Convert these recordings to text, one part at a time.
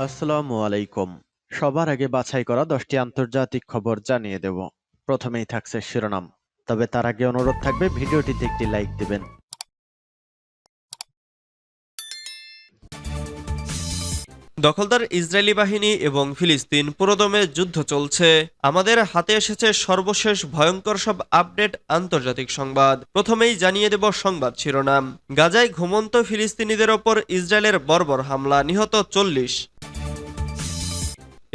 আসসালামু আলাইকুম। সবার আগে বাছাই করা 10টি আন্তর্জাতিক খবর জানিয়ে দেব। প্রথমেই থাকছে শিরোনাম। তবে তার আগে অনুরোধ থাকবে ভিডিওটিতে একটি লাইক দিবেন। দখলদার ইসরায়েলি বাহিনী এবং ফিলিস্তিন পুরোদমে যুদ্ধ চলছে। আমাদের হাতে এসেছে সর্বশেষ ভয়ঙ্কর সব আপডেট আন্তর্জাতিক সংবাদ। প্রথমেই জানিয়ে দেব সংবাদ শিরোনাম। গাজায় ঘুমন্ত ফিলিস্তিনিদের ওপর ইসরায়েলের বর্বর হামলা, নিহত 40।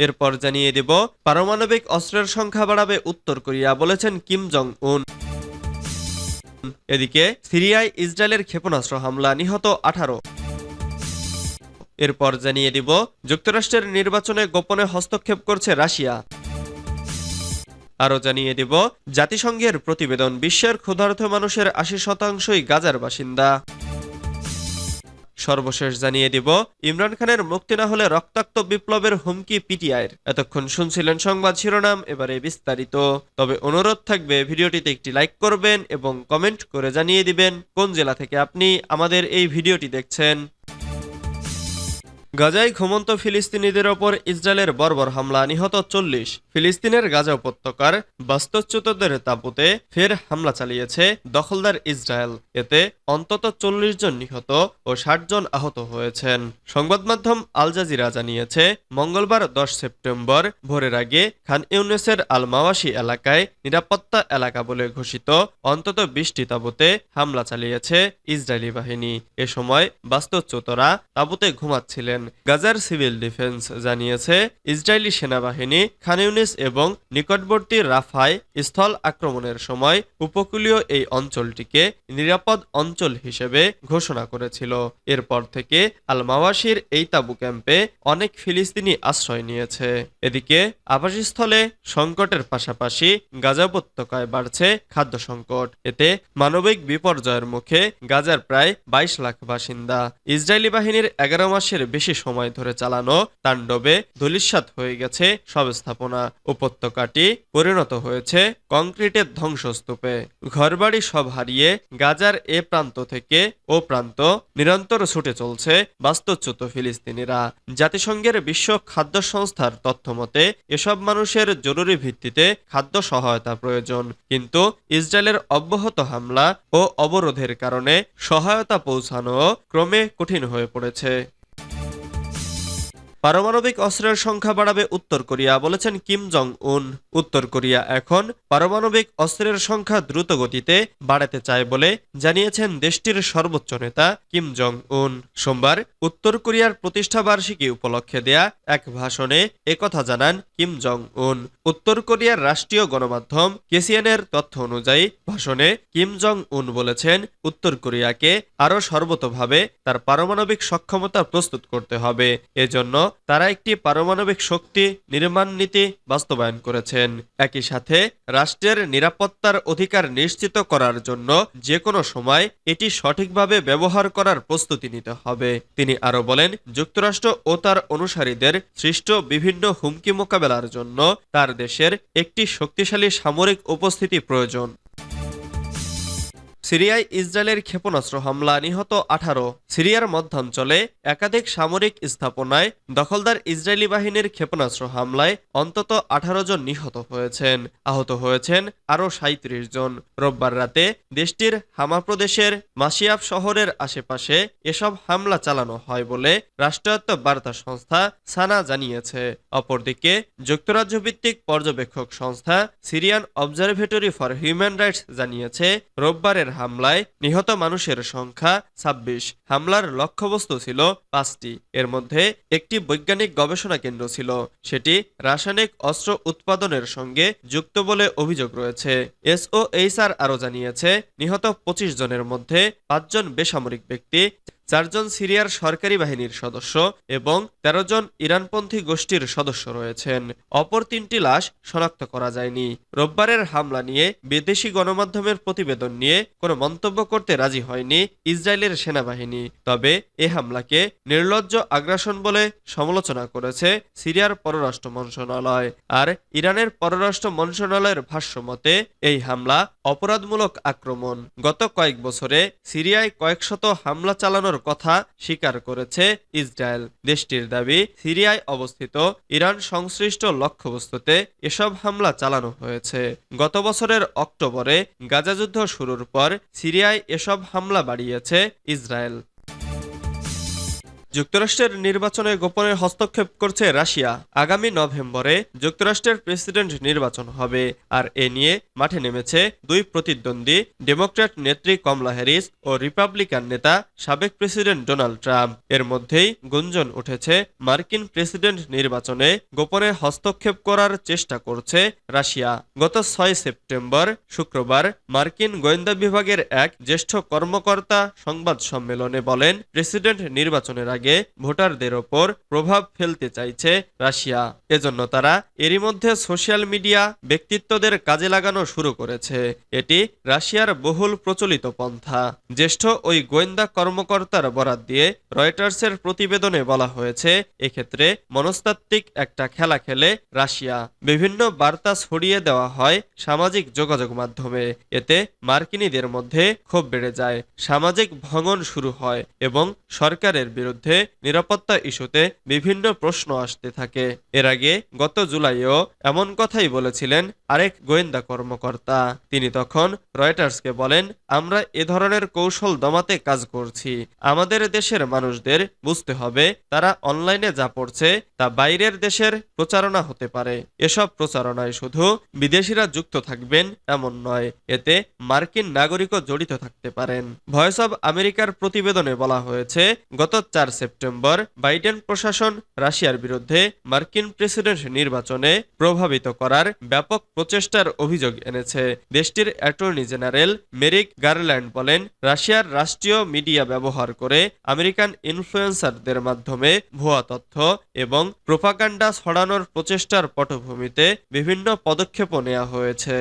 এরপর জানিয়ে দেব পারমাণবিক অস্ত্রের সংখ্যা বাড়াবে উত্তর কোরিয়া, বলেছেন কিম জং উন। এদিকে সিরিয়ায় ইসরায়েলের ক্ষেপণাস্ত্র হামলা, নিহত 18। এরপর জানিয়ে দিব যুক্তরাষ্ট্রের নির্বাচনে গোপনে হস্তক্ষেপ করছে রাশিয়া। আরও জানিয়ে দিব জাতিসংঘের প্রতিবেদন, বিশ্বের ক্ষুধার্ত মানুষের 80%ই গাজার বাসিন্দা। সর্বশেষ জানিয়ে দিব ইমরান খানের মুক্তি না হলে রক্তাক্ত বিপ্লবের হুমকি পিটিআইয়ের। এতক্ষণ শুনছিলেন সংবাদ শিরোনাম, এবারে বিস্তারিত। তবে অনুরোধ থাকবে ভিডিওটিতে একটি লাইক করবেন এবং কমেন্ট করে জানিয়ে দিবেন কোন জেলা থেকে আপনি আমাদের এই ভিডিওটি দেখছেন। গাজায় ঘুমন্ত ফিলিস্তিনিদের ওপর ইসরায়েলের বর্বর হামলা, নিহত 40। ফিলিস্তিনের গাজা উপত্যকার বাস্তুচ্যুতদের তাঁবুতে ফের হামলা চালিয়েছে দখলদার ইসরায়েল। এতে অন্তত 40 জন নিহত ও 60 জন আহত হয়েছেন। সংবাদ মাধ্যম আল জাজিরা জানিয়েছে মঙ্গলবার 10 সেপ্টেম্বর ভোরের আগে খান ইউনিসের আল মাওয়াশি এলাকায় নিরাপত্তা এলাকা বলে ঘোষিত অন্তত 20টি তাঁবুতে হামলা চালিয়েছে ইসরায়েলি বাহিনী। এ সময় বাস্তুচ্যুতরা তাঁবুতে ঘুমাচ্ছিলেন। গাজার সিভিল ডিফেন্স জানিয়েছে ইসরায়েলি সেনাবাহিনী খান ইউনিস এবং নিকটবর্তী রাফায় স্থল আক্রমণের সময় উপকূলীয় এই অঞ্চলটিকে নিরাপদ অঞ্চল হিসেবে ঘোষণা করেছিল। এরপর থেকে আল মাওয়াশির এই তাঁবু ক্যাম্পে অনেক ফিলিস্তিনি আশ্রয় নিয়েছে। এদিকে আবাসস্থলে সংকটের পাশাপাশি গাজা উপত্যকায় বাড়ছে খাদ্য সংকট। এতে মানবিক বিপর্যয়ের মুখে গাজার প্রায় 22 লাখ বাসিন্দা। ইসরায়েলি বাহিনীর 11 মাসের বেশি সময় ধরে চালানো তাণ্ডবে ধূলিসাৎ হয়ে গেছে সব স্থাপনা। উপত্যকাটি পরিণত হয়েছে কংক্রিটের ধ্বংসস্তূপে। ঘরবাড়ি সব হারিয়ে গাজার এ প্রান্ত থেকে ও প্রান্ত নিরন্তর ছুটে চলছে বাস্তুচ্যুত ফিলিস্তিনিরা। জাতিসংঘের বিশ্ব খাদ্য সংস্থার তথ্যমতে এসব মানুষের জরুরি ভিত্তিতে খাদ্য সহায়তা প্রয়োজন, কিন্তু ইসরায়েলের অব্যাহত হামলা ও অবরোধের কারণে সহায়তা পৌঁছানো ক্রমে কঠিন হয়ে পড়েছে। পারমাণবিক অস্ত্রের সংখ্যা বাড়াবে উত্তর কোরিয়া, বলেছেন কিম জং উন। উত্তর কোরিয়া এখন পারমাণবিক অস্ত্রের সংখ্যা দ্রুত গতিতে বাড়াতে চায় বলে জানিয়েছেন দেশটির সর্বোচ্চ নেতা কিম জং উন। সোমবার উত্তর কোরিয়ার প্রতিষ্ঠা বার্ষিকী উপলক্ষে দেয়া এক ভাষণে একথা জানান কিম জং উন। উত্তর কোরিয়ার রাষ্ট্রীয় গণমাধ্যম কেসিএনের তথ্য অনুযায়ী ভাষণে কিম জং উন বলেছেন উত্তর কোরিয়াকে আরও সর্বতোভাবে তার পারমাণবিক সক্ষমতা প্রস্তুত করতে হবে। এজন্য তারা একটি পারমাণবিক শক্তি নির্মাণ নীতি বাস্তবায়ন করেছেন। একই সাথে রাষ্ট্রের নিরাপত্তার অধিকার নিশ্চিত করার জন্য যে কোনো সময় এটি সঠিকভাবে ব্যবহার করার প্রস্তুতি নিতে হবে। তিনি আরো বলেন, যুক্তরাষ্ট্র ও তার অনুসারীদের সৃষ্ট বিভিন্ন হুমকি মোকাবেলার জন্য তার দেশের একটি শক্তিশালী সামরিক উপস্থিতি প্রয়োজন। সিরিয়ায় ইসরায়েলের ক্ষেপণাস্ত্র হামলা, নিহত 18। সিরিয়ার মধ্যাঞ্চলে একাধিক সামরিক স্থাপনায় দখলদার ইসরায়েলি বাহিনীর ক্ষেপণাস্ত্র হামলায় অন্তত 18 জন নিহত হয়েছেন। আহত হয়েছেন আরও 37 জন। রোববার রাতে দেশটির হামা প্রদেশের মাসিয়াব শহরের আশেপাশে এসব হামলা চালানো হয় বলে রাষ্ট্রায়ত্ত বার্তা সংস্থা সানা জানিয়েছে। অপরদিকে যুক্তরাজ্য ভিত্তিক পর্যবেক্ষক সংস্থা Syrian observatory for human rights জানিয়েছে রোববারের হামলায় নিহত মানুষের সংখ্যা 26। হামলার লক্ষ্যবস্তু ছিল 5টি। এর মধ্যে একটি বৈজ্ঞানিক গবেষণা কেন্দ্র ছিল, সেটি রাসায়নিক অস্ত্র উৎপাদনের সঙ্গে যুক্ত বলে অভিযোগ রয়েছে। এসওএইচআর আরও জানিয়েছে নিহত 25 জনের মধ্যে 5 জন বেসামরিক ব্যক্তি, 4 জন সিরিয়ার সরকারি বাহিনীর সদস্য এবং 13 জন ইরানপন্থী গোষ্ঠীর সদস্য রয়েছেন। অপর 3টি লাশ শনাক্ত করা যায়নি। রোববারের হামলা নিয়ে বিদেশি গণমাধ্যমের প্রতিবেদন নিয়ে কোনো মন্তব্য করতে রাজি হয়নি ইসরায়েলের সেনাবাহিনী। তবে এ হামলাকে নির্লজ্জ আগ্রাসন বলে সমালোচনা করেছে সিরিয়ার পররাষ্ট্র মন্ত্রণালয়। আর ইরানের পররাষ্ট্র মন্ত্রণালয়ের ভাষ্য মতে এই হামলা অপরাধমূলক আক্রমণ। গত কয়েক বছরে সিরিয়ায় কয়েকশত হামলা চালানোর কথা স্বীকার করেছে ইসরায়েল। দেশটির দাবি, সিরিয়ায় অবস্থিত ইরান সংশ্লিষ্ট লক্ষ্যবস্তুতে এসব হামলা চালানো হয়েছে। গত বছরের অক্টোবরে গাজা যুদ্ধ শুরুর পর সিরিয়ায় এসব হামলা বাড়িয়েছে ইসরায়েল। যুক্তরাষ্ট্রের নির্বাচনে গোপনে হস্তক্ষেপ করছে রাশিয়া। আগামী নভেম্বরে যুক্তরাষ্ট্রের প্রেসিডেন্ট নির্বাচন হবে, আর এ নিয়ে মাঠে নেমেছে দুই প্রতিদ্বন্দ্বী, ডেমোক্র্যাট নেত্রী কমলা হ্যারিস ও রিপাবলিকান নেতা সাবেক প্রেসিডেন্ট ডোনাল্ড ট্রাম্প। এর মধ্যেই গুঞ্জন উঠেছে মার্কিন প্রেসিডেন্ট নির্বাচনে গোপনে হস্তক্ষেপ করার চেষ্টা করছে রাশিয়া। গত 6 সেপ্টেম্বর শুক্রবার মার্কিন গোয়েন্দা বিভাগের এক জ্যেষ্ঠ কর্মকর্তা সংবাদ সম্মেলনে বলেন, প্রেসিডেন্ট নির্বাচনের আগে ভোটারদের ওপর প্রভাব ফেলতে চাইছে রাশিয়া। এজন্য তারা এরই মধ্যে সোশ্যাল মিডিয়া ব্যক্তিত্বদের কাজে লাগানো শুরু করেছে। এটি রাশিয়ার বহুল প্রচলিত পন্থা। জ্যেষ্ঠ ওই গোয়েন্দা কর্মকর্তার বরাত দিয়ে রয়টার্সের প্রতিবেদনে বলা হয়েছে, এক্ষেত্রে মনস্তাত্ত্বিক একটা খেলা খেলে রাশিয়া। বিভিন্ন বার্তা ছড়িয়ে দেওয়া হয় সামাজিক যোগাযোগ মাধ্যমে। এতে মার্কিনীদের মধ্যে ক্ষোভ বেড়ে যায়, সামাজিক ভাঙন শুরু হয় এবং সরকারের বিরুদ্ধে নিরাপত্তা ইস্যুতে বিভিন্ন প্রশ্ন আসতে থাকে। এর আগে গত জুলাইও এমন কথাই বলেছিলেন আরেক গোয়েন্দা কর্মকর্তা। তিনি তখন রয়টার্সকে বলেন, আমরা এ ধরনের কৌশল দমাতে কাজ করছি। আমাদের দেশের মানুষদের বুঝতে হবে, তারা অনলাইনে যা পড়ছে তা বাইরের দেশের প্রচারণা হতে পারে। এসব প্রচারণায় শুধু বিদেশিরা যুক্ত থাকবেন এমন নয়, এতে মার্কিন নাগরিকও জড়িত থাকতে পারেন। ভয়েস অব আমেরিকার প্রতিবেদনে বলা হয়েছে, গত 4 সেপ্টেম্বর বাইডেন প্রশাসন রাশিয়ার বিরুদ্ধে মার্কিন প্রেসিডেন্ট নির্বাচনে প্রভাবিত করার ব্যাপক প্রচেষ্টার অভিযোগ এনেছে। দেশটির অ্যাটর্নি জেনারেল মেরিক গারল্যান্ড বলেন, রাশিয়ার রাষ্ট্রীয় মিডিয়া ব্যবহার করে আমেরিকান ইনফ্লুয়েন্সারদের মাধ্যমে ভুয়া তথ্য এবং প্রোপাগান্ডা ছড়ানোর প্রচেষ্টার পটভূমিতে বিভিন্ন পদক্ষেপও নেওয়া হয়েছে।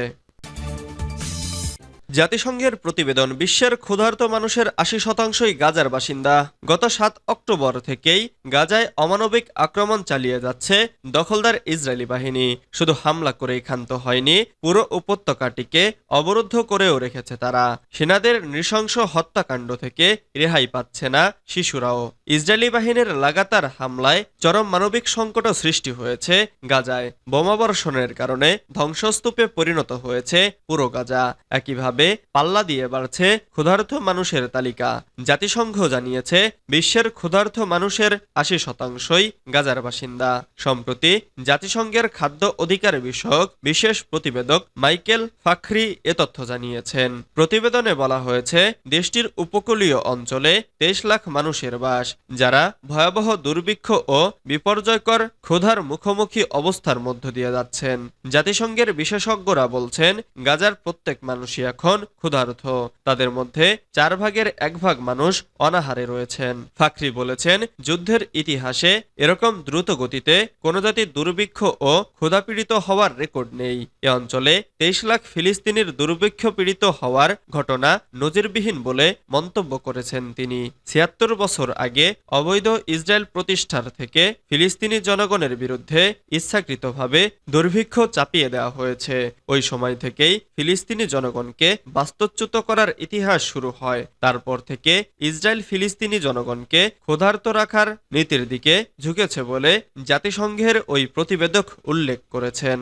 জাতিসংঘের প্রতিবেদন, বিশ্বের ক্ষুধার্ত মানুষের 80%ই গাজার বাসিন্দা। গত 7 অক্টোবর থেকেই গাজায় অমানবিক আক্রমণ চালিয়ে যাচ্ছে দখলদার ইসরায়েলি বাহিনী। শুধু হামলা করেই ক্ষান্ত হয়নি, পুরো উপত্যকাটিকে অবরুদ্ধ করেও রেখেছে তারা। সেনাদের নৃশংস হত্যাকাণ্ড থেকে রেহাই পাচ্ছে না শিশুরাও। ইসরায়েলি বাহিনীর লাগাতার হামলায় চরম মানবিক সংকটও সৃষ্টি হয়েছে গাজায়। বোমাবর্ষণের কারণে ধ্বংসস্তূপে পরিণত হয়েছে পুরো গাজা। একইভাবে পাল্লা দিয়ে বাড়ছে ক্ষুধার্ত মানুষের তালিকা। জাতিসংঘ জানিয়েছে, বিশ্বের ক্ষুধার্ত মানুষের 80%ই গাজার বাসিন্দা। সম্প্রতি জাতিসংঘের খাদ্য অধিকার বিষয়ক বিশেষ প্রতিবেদক মাইকেল ফাখরি এ তথ্য জানিয়েছেন। প্রতিবেদনে বলা হয়েছে, দেশটির উপকূলীয় অঞ্চলে 23 লাখ মানুষের বাস, যারা ভয়াবহ দুর্ভিক্ষ ও বিপর্যয়কর ক্ষুধার মুখোমুখি অবস্থার মধ্য দিয়ে যাচ্ছেন। জাতিসংঘের বিশেষজ্ঞরা বলছেন, গাজার প্রত্যেক মানুষই এখন ক্ষুধার্ত। তাদের মধ্যে 4 ভাগের 1 ভাগ মানুষ অনাহারে রয়েছেন। ফাখরি বলেছেন, যুদ্ধের ইতিহাসে এরকম দ্রুত গতিতে কোনো জাতি দুর্ভিক্ষ ও ক্ষুধাপীড়িত হওয়ার রেকর্ড নেই। এ অঞ্চলে 23 লাখ ফিলিস্তিনির দুর্ভিক্ষ পীড়িত হওয়ার ঘটনা নজিরবিহীন বলে মন্তব্য করেছেন তিনি। 76 বছর আগে অবৈধ ইসরায়েল প্রতিষ্ঠার থেকে ফিলিস্তিনি জনগণের বিরুদ্ধে ইচ্ছাকৃতভাবে দুর্ভিক্ষ চাপিয়ে দেওয়া হয়েছে। ওই সময় থেকেই ফিলিস্তিনি জনগণকে বাস্তুচ্যুত করার ইতিহাস শুরু হয়। তারপর থেকে ইসরায়েল ফিলিস্তিনি জনগণকে ক্ষুধার্ত রাখার নীতির দিকে ঝুঁকেছে বলে জাতিসংঘের ওই প্রতিবেদক উল্লেখ করেছেন।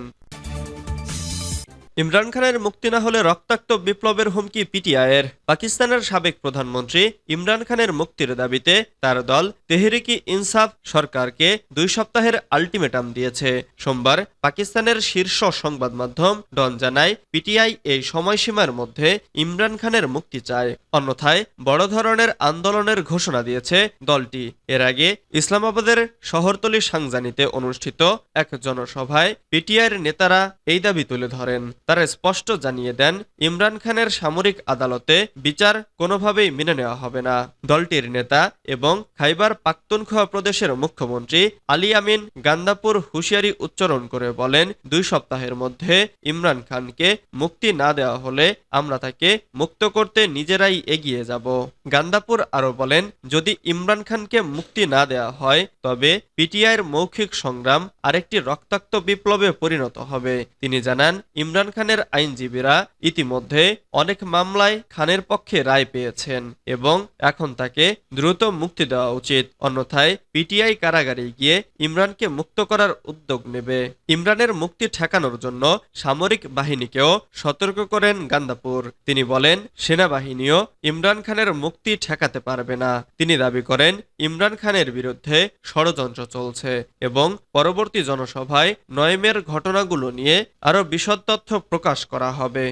ইমরান খানের মুক্তি না হলে রক্তাক্ত বিপ্লবের হুমকি পিটিআইয়ের। পাকিস্তানের সাবেক প্রধানমন্ত্রী ইমরান খানের মুক্তির দাবিতে তার দল তেহরিকি ইনসাফ সরকারকে 2 সপ্তাহের আলটিমেটাম দিয়েছে। সোমবার পাকিস্তানের শীর্ষ সংবাদ মাধ্যম ডন জানায়, পিটিআই এই সময়সীমার মধ্যে ইমরান খানের মুক্তি চায়, অন্যথায় বড় ধরনের আন্দোলনের ঘোষণা দিয়েছে দলটি। এর আগে ইসলামাবাদের শহরতলি সাংজানিতে অনুষ্ঠিত এক জনসভায় পিটিআইয়ের নেতারা এই দাবি তুলে ধরেন। তারা স্পষ্ট জানিয়ে দেন, ইমরান খানের সামরিক আদালতে বিচার কোনোভাবেই মেনে নেওয়া হবে না। দলটির নেতা এবং খাইবার পাখতুনখোয়া প্রদেশের মুখ্যমন্ত্রী আলী আমিন গান্দাপুর হুঁশিয়ারি উচ্চারণ করে বলেন, 2 সপ্তাহের মধ্যে ইমরান খানকে মুক্তি না দেওয়া হলে আমরা তাকে মুক্ত করতে নিজেরাই এগিয়ে যাব। গান্দাপুর আরো বলেন, যদি ইমরান খানকে মুক্তি না দেওয়া হয় তবে পিটিআইয়ের মৌখিক সংগ্রাম আরেকটি রক্তাক্ত বিপ্লবে পরিণত হবে। তিনি জানান, ইমরান খানের আইনজীবীরা ইতিমধ্যে অনেক মামলায় খানের পক্ষে রায় পেয়েছেন এবং এখন তাকে দ্রুত মুক্তি দেওয়া উচিত, অন্যথায় পিটিআই কারাগারে গিয়ে ইমরানকে মুক্ত করার উদ্যোগ নেবে। ইমরানের মুক্তি ঠেকানোর জন্য সামরিক বাহিনীকেও সতর্ক করেন গান্দাপুর। তিনি বলেন, সেনাবাহিনীও ইমরান খানের মুক্তি ঠেকাতে পারবে না। তিনি দাবি করেন, ইমরান খানের বিরুদ্ধে ষড়যন্ত্র চলছে এবং পরবর্তী জনসভায় 9 মের ঘটনাগুলো নিয়ে আরও বিশদ তথ্য প্রকাশ করা হবে।